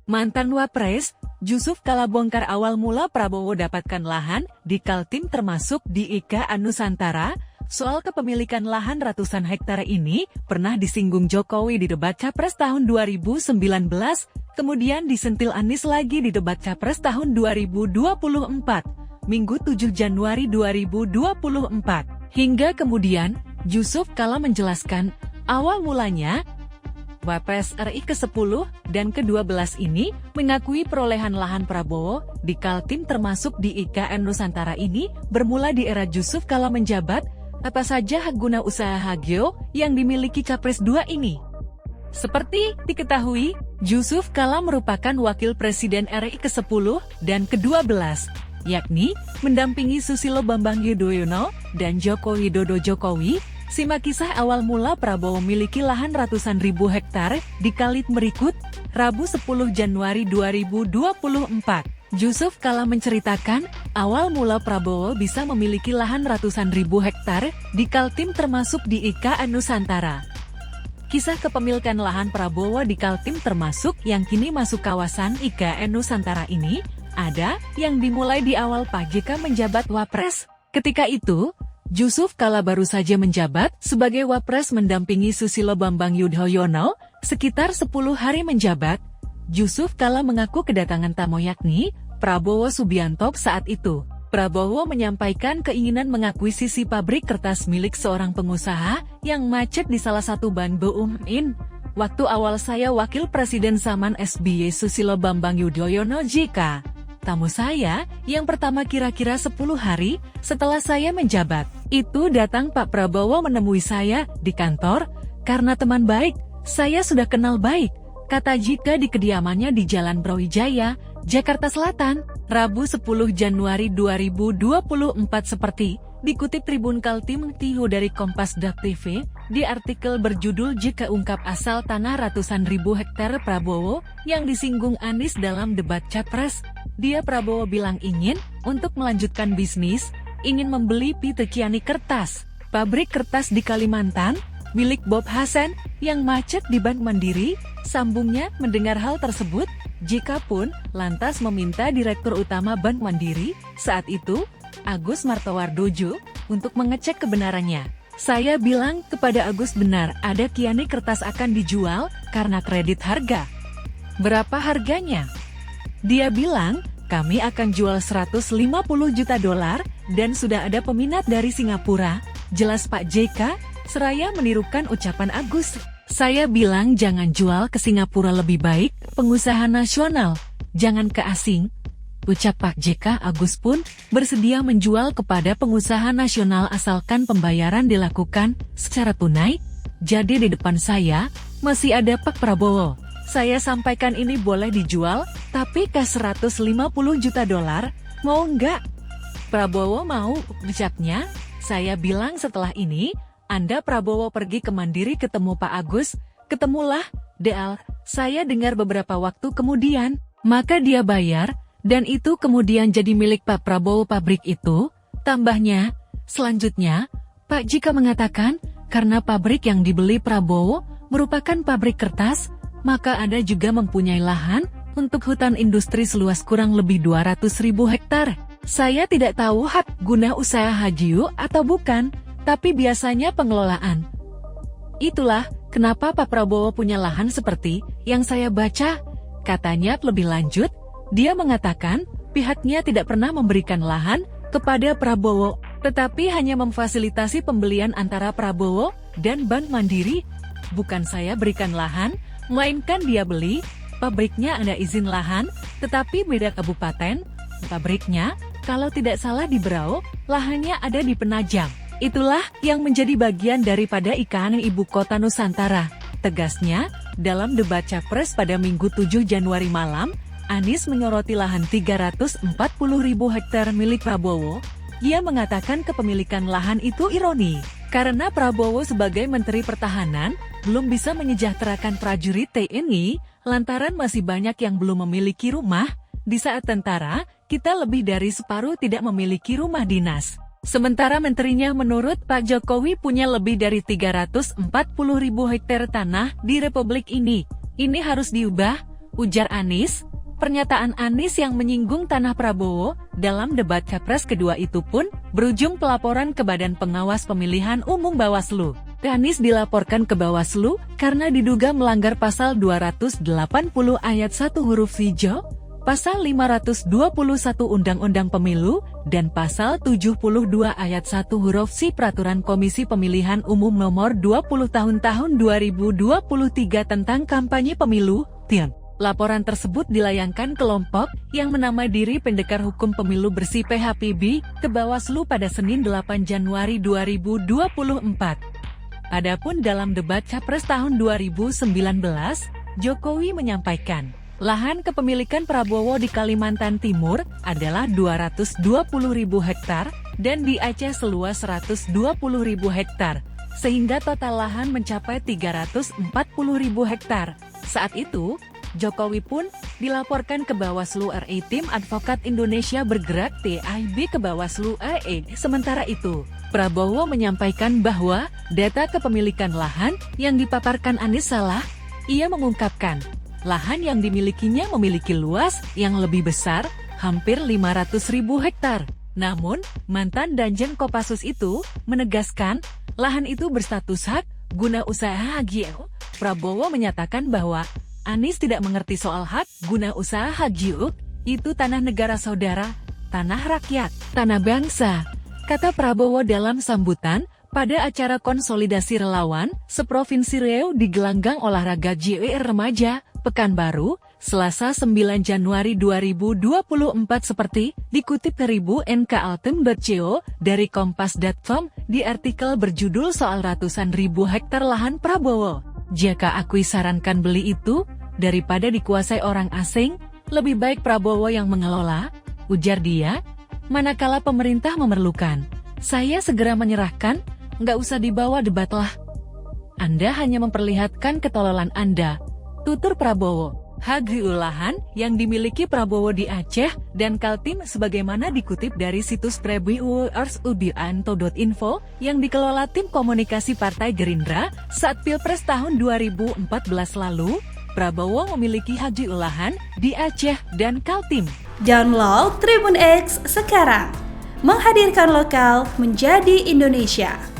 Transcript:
Mantan Wapres, Jusuf Kala bongkar awal mula Prabowo dapatkan lahan di Kaltim termasuk di IKA Nusantara. Soal kepemilikan lahan ratusan hektar ini pernah disinggung Jokowi di debat Capres tahun 2019, kemudian disentil Anies lagi di debat Capres tahun 2024, Minggu 7 Januari 2024. Hingga kemudian, Jusuf Kala menjelaskan, awal mulanya, Wapres RI ke-10 dan ke-12 ini mengakui perolehan lahan Prabowo di Kaltim termasuk di IKN Nusantara ini bermula di era Jusuf Kala menjabat. Apa saja hak guna usaha Hagio yang dimiliki Capres 2 ini? Seperti diketahui, Jusuf Kala merupakan wakil presiden RI ke-10 dan ke-12, yakni mendampingi Susilo Bambang Yudhoyono dan Joko Widodo. Simak kisah awal mula Prabowo memiliki lahan ratusan ribu hektar di Kalit Merikut, Rabu 10 Januari 2024. Jusuf Kala menceritakan, awal mula Prabowo bisa memiliki lahan ratusan ribu hektar di Kaltim termasuk di IKN Nusantara. Kisah kepemilikan lahan Prabowo di Kaltim termasuk yang kini masuk kawasan IKN Nusantara ini, ada yang dimulai di awal Pak JK menjabat Wapres. Ketika itu, Jusuf Kala baru saja menjabat sebagai Wapres mendampingi Susilo Bambang Yudhoyono, sekitar 10 hari menjabat. Jusuf Kala mengaku kedatangan tamu yakni Prabowo Subianto saat itu. Prabowo menyampaikan keinginan mengakuisisi pabrik kertas milik seorang pengusaha yang macet di salah satu ban BUMN. Waktu awal saya wakil presiden zaman SBY Susilo Bambang Yudhoyono JK. Tamu saya yang pertama kira-kira 10 hari setelah saya menjabat. Itu datang Pak Prabowo menemui saya di kantor, karena teman baik, saya sudah kenal baik, kata JK di kediamannya di Jalan Brawijaya, Jakarta Selatan, Rabu 10 Januari 2024 seperti dikutip Tribun Kaltim Tihu dari Kompas.tv, di artikel berjudul JK ungkap asal tanah ratusan ribu hektar Prabowo yang disinggung Anies dalam debat Capres. Dia Prabowo bilang ingin untuk melanjutkan bisnis, ingin membeli PT Kiani Kertas, pabrik kertas di Kalimantan, milik Bob Hasan, yang macet di Bank Mandiri. Sambungnya, mendengar hal tersebut, JK pun lantas meminta Direktur Utama Bank Mandiri, saat itu, Agus Martowardojo, untuk mengecek kebenarannya. Saya bilang kepada Agus benar ada Kiani Kertas akan dijual, karena kredit harga. Berapa harganya? Dia bilang, kami akan jual 150 juta dolar, dan sudah ada peminat dari Singapura, jelas Pak JK, seraya menirukan ucapan Agus. Saya bilang jangan jual ke Singapura, lebih baik pengusaha nasional, jangan ke asing. Ucap Pak JK. Agus pun bersedia menjual kepada pengusaha nasional asalkan pembayaran dilakukan secara tunai. Jadi di depan saya masih ada Pak Prabowo. Saya sampaikan ini boleh dijual, tapi ke 150 juta dolar, mau nggak? Prabowo mau, ucapnya. Saya bilang setelah ini, Anda Prabowo pergi ke Mandiri ketemu Pak Agus, ketemulah, Deal. Saya dengar beberapa waktu kemudian, maka dia bayar, dan itu kemudian jadi milik Pak Prabowo pabrik itu. Tambahnya, selanjutnya, Pak JK mengatakan, karena pabrik yang dibeli Prabowo merupakan pabrik kertas, maka Anda juga mempunyai lahan untuk hutan industri seluas kurang lebih 200.000 hektar. Saya tidak tahu hak guna usaha Hagio atau bukan, tapi biasanya pengelolaan. Itulah kenapa Pak Prabowo punya lahan seperti yang saya baca. Katanya lebih lanjut, dia mengatakan pihaknya tidak pernah memberikan lahan kepada Prabowo, tetapi hanya memfasilitasi pembelian antara Prabowo dan Bank Mandiri. Bukan saya berikan lahan, melainkan dia beli, pabriknya ada izin lahan, tetapi beda kabupaten. Pabriknya, kalau tidak salah di Berau, lahannya ada di Penajam. Itulah yang menjadi bagian daripada IKN Ibu Kota Nusantara. Tegasnya, dalam debat Capres pada Minggu 7 Januari malam, Anies menyoroti lahan 340.000 hektar milik Prabowo. Ia mengatakan kepemilikan lahan itu ironi, karena Prabowo sebagai Menteri Pertahanan, belum bisa menyejahterakan prajurit TNI, lantaran masih banyak yang belum memiliki rumah. Di saat tentara, kita lebih dari separuh tidak memiliki rumah dinas. Sementara menterinya menurut Pak Jokowi punya lebih dari 340.000 hektar tanah di Republik ini. Ini harus diubah, ujar Anies. Pernyataan Anies yang menyinggung tanah Prabowo dalam debat Capres kedua itu pun berujung pelaporan ke Badan Pengawas Pemilihan Umum Bawaslu. Anies dilaporkan ke Bawaslu karena diduga melanggar pasal 280 ayat 1 huruf hijau, pasal 521 Undang-Undang Pemilu, dan pasal 72 ayat 1 huruf C Peraturan Komisi Pemilihan Umum Nomor 20 tahun 2023 tentang kampanye pemilu, TIN. Laporan tersebut dilayangkan kelompok yang menamai diri Pendekar Hukum Pemilu Bersih PHPB ke Bawaslu pada Senin 8 Januari 2024. Adapun dalam debat Capres tahun 2019, Jokowi menyampaikan, lahan kepemilikan Prabowo di Kalimantan Timur adalah 220.000 hektar dan di Aceh seluas 120.000 hektar, sehingga total lahan mencapai 340.000 hektar. Saat itu, Jokowi pun dilaporkan ke Bawaslu RI. Tim Advokat Indonesia Bergerak (TIB) ke Bawaslu RI. Sementara itu, Prabowo menyampaikan bahwa data kepemilikan lahan yang dipaparkan Anies salah. Ia mengungkapkan, lahan yang dimilikinya memiliki luas yang lebih besar, hampir 500.000 hektar. Namun, mantan Danjen Kopassus itu menegaskan, lahan itu berstatus hak guna usaha HGU. Prabowo menyatakan bahwa Anies tidak mengerti soal hak guna usaha HGU, itu tanah negara saudara, tanah rakyat, tanah bangsa, kata Prabowo dalam sambutan pada acara konsolidasi relawan seprovinsi Riau di gelanggang olahraga JWR Remaja, Pekanbaru, Selasa 9 Januari 2024 seperti dikutip dari NKAltem.co dari Kompas.com di artikel berjudul soal ratusan ribu hektar lahan Prabowo. Jika aku sarankan beli itu, daripada dikuasai orang asing, lebih baik Prabowo yang mengelola, ujar dia. Manakala pemerintah memerlukan, saya segera menyerahkan, nggak usah dibawa debat lah. Anda hanya memperlihatkan ketololan Anda, tutur Prabowo. HGU lahan yang dimiliki Prabowo di Aceh dan Kaltim sebagaimana dikutip dari situs prbuarsubianto.info yang dikelola tim komunikasi Partai Gerindra saat Pilpres tahun 2014 lalu, Prabowo memiliki HGU lahan di Aceh dan Kaltim. Download Tribun X sekarang, menghadirkan lokal menjadi Indonesia.